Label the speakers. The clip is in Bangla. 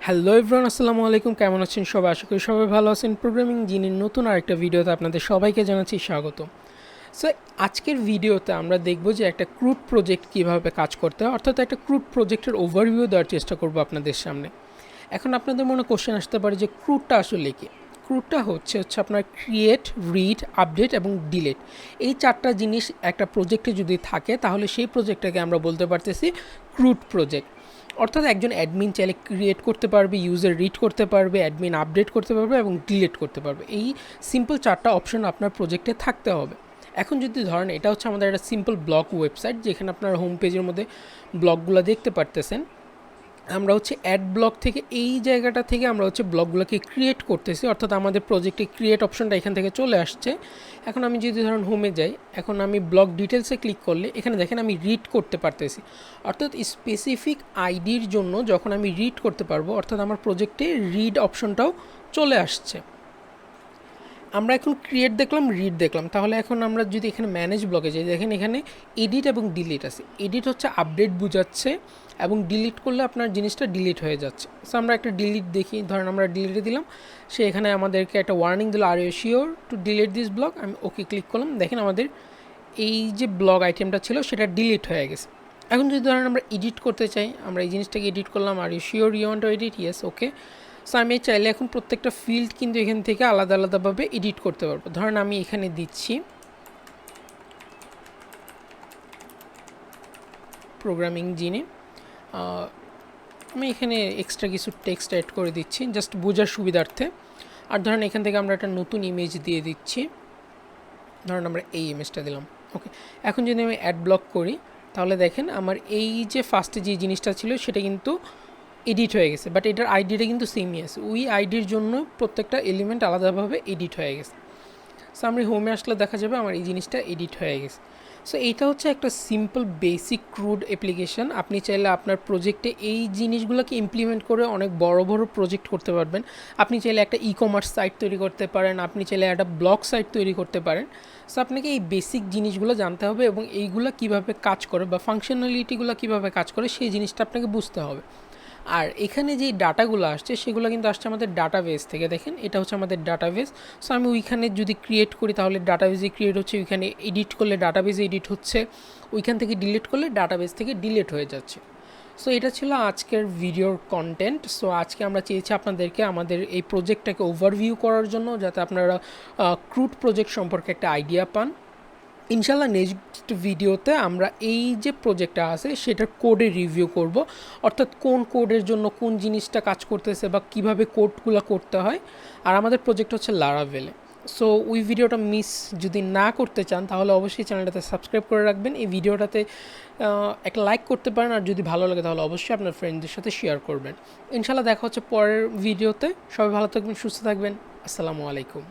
Speaker 1: হ্যালো এভরিওয়ান, আসসালামু আলাইকুম। কেমন আছেন সবাই? আশা করি সবাই ভালো আছেন। প্রোগ্রামিং জিনির নতুন আরেকটা ভিডিওতে আপনাদের সবাইকে জানাচ্ছি স্বাগত। সো আজকের ভিডিওতে আমরা দেখব যে একটা ক্রুড প্রজেক্ট কীভাবে কাজ করতে হয়, অর্থাৎ একটা ক্রুড প্রজেক্টের ওভারভিউ দেওয়ার চেষ্টা করব আপনাদের সামনে। এখন আপনাদের মনে কোশ্চেন আসতে পারে যে ক্রুডটা আসলে কী? ক্রুডটা হচ্ছে আপনার ক্রিয়েট, রিড, আপডেট এবং ডিলিট, এই চারটা জিনিস একটা প্রজেক্টে যদি থাকে তাহলে সেই প্রজেক্টটাকে আমরা বলতে পারতেছি ক্রুড প্রজেক্ট। অর্থাৎ একজন অ্যাডমিন চাইলে ক্রিয়েট করতে পারবে, ইউজার রিড করতে পারবে, অ্যাডমিন আপডেট করতে পারবে এবং ডিলিট করতে পারবে। এই সিম্পল চারটা অপশন আপনার প্রজেক্টে থাকতে হবে। এখন যদি ধরেন এটা হচ্ছে আমাদের একটা সিম্পল ব্লগ ওয়েবসাইট, যেখানে আপনার হোম পেজের মধ্যে ব্লগগুলো দেখতে পারতেছেন। আমরা অ্যাড ব্লগ থেকে এই জায়গাটা থেকে আমরা ব্লগগুলোকে ক্রিয়েট করতেছি, অর্থাৎ আমাদের প্রজেক্টে ক্রিয়েট অপশনটা এখান থেকে চলে আসছে। এখন আমি যদি ধরুন হোমে যাই, এখন আমি ব্লগ ডিটেলসে ক্লিক করলে এখানে দেখেন আমি রিড করতে পারতেছি, অর্থাৎ স্পেসিফিক আইডির জন্য যখন আমি রিড করতে পারবো, অর্থাৎ আমার প্রজেক্টে রিড অপশনটাও চলে আসছে। আমরা এখন ক্রিয়েট দেখলাম, রিড দেখলাম, তাহলে এখন আমরা যদি এখানে ম্যানেজ ব্লগে যাই, দেখেন এখানে এডিট এবং ডিলিট আছে। এডিট হচ্ছে আপডেট বোঝাচ্ছে এবং ডিলিট করলে আপনার জিনিসটা ডিলিট হয়ে যাচ্ছে। সো আমরা একটা ডিলিট দেখি, ধরেন আমরা ডিলিটে দিলাম, সে এখানে আমাদেরকে একটা ওয়ার্নিং দিল, are you sure to delete this blog. আমি ওকে ক্লিক করলাম, দেখেন আমাদের এই যে ব্লগ আইটেমটা ছিল সেটা ডিলিট হয়ে গেছে। এখন যদি ধরেন আমরা এডিট করতে চাই, আমরা এই জিনিসটাকে এডিট করলাম, are you sure you want to edit, yes, okay. So আমি চাইলে এখন প্রত্যেকটা ফিল্ড কিন্তু এখান থেকে আলাদা আলাদাভাবে এডিট করতে পারবো। ধরেন আমি এখানে দিচ্ছি প্রোগ্রামিং জিনি, আমি এখানে এক্সট্রা কিছু টেক্সট অ্যাড করে দিচ্ছি জাস্ট বোঝার সুবিধার্থে। আর ধরেন এখান থেকে আমরা একটা নতুন ইমেজ দিয়ে দিচ্ছি, ধরেন আমরা এই ইমেজটা দিলাম, ওকে। এখন যদি আমি অ্যাড ব্লক করি তাহলে দেখেন আমার এই যে ফার্স্টে যে জিনিসটা ছিল সেটা কিন্তু এডিট হয়ে গেছে, বাট এটার আইডিটা কিন্তু সেমই আছে। ওই আইডির জন্য প্রত্যেকটা এলিমেন্ট আলাদাভাবে এডিট হয়ে গেছে। সো আমি হোমে আসলে দেখা যাবে আমার এই জিনিসটা এডিট হয়ে গেছে। সো এইটা হচ্ছে একটা সিম্পল বেসিক ক্রুড অ্যাপ্লিকেশন। আপনি চাইলে আপনার প্রজেক্টে এই জিনিসগুলোকে ইমপ্লিমেন্ট করে অনেক বড় বড় প্রজেক্ট করতে পারবেন। আপনি চাইলে একটা ই কমার্স সাইট তৈরি করতে পারেন, আপনি চাইলে একটা ব্লগ সাইট তৈরি করতে পারেন। সো আপনাকে এই বেসিক জিনিসগুলো জানতে হবে এবং এইগুলো কীভাবে কাজ করে বা ফাংশনালিটিগুলো কীভাবে কাজ করে সেই জিনিসটা আপনাকে বুঝতে হবে। আর এখানে যে ডাটাগুলো আসছে সেগুলো কিন্তু আসছে আমাদের ডাটাবেস থেকে। দেখেন এটা হচ্ছে আমাদের ডাটাবেস। সো আমি ওইখানে যদি ক্রিয়েট করি তাহলে ডাটাবেসে ক্রিয়েট হচ্ছে, ওইখানে এডিট করলে ডাটাবেসে এডিট হচ্ছে, ওইখান থেকে ডিলিট করলে ডাটাবেস থেকে ডিলিট হয়ে যাচ্ছে। সো এটা ছিল আজকের ভিডিওর কন্টেন্ট। সো আজকে আমরা চেয়েছি আপনাদেরকে আমাদের এই প্রজেক্টটাকে ওভারভিউ করার জন্য, যাতে আপনারা ক্রুড প্রজেক্ট সম্পর্কে একটা আইডিয়া পান। ইনশাল্লাহ নেক্সট ভিডিওতে আমরা এই যে প্রজেক্টটা আছে সেটার কোডে রিভিউ করব, অর্থাৎ কোন কোডের জন্য কোন জিনিসটা কাজ করতেছে বা কিভাবে কোডগুলো করতে হয়। আর আমাদের প্রজেক্ট হচ্ছে লারাভেলে। সো ওই ভিডিওটা মিস যদি না করতে চান তাহলে অবশ্যই চ্যানেলটাতে সাবস্ক্রাইব করে রাখবেন। এই ভিডিওটাতে একটা লাইক করতে পারেন, আর যদি ভালো লাগে তাহলে অবশ্যই আপনার ফ্রেন্ডদের সাথে শেয়ার করবেন। ইনশাল্লাহ দেখা হচ্ছে পরের ভিডিওতে। সবাই ভালো থাকবেন, সুস্থ থাকবেন। আসসালামু আলাইকুম।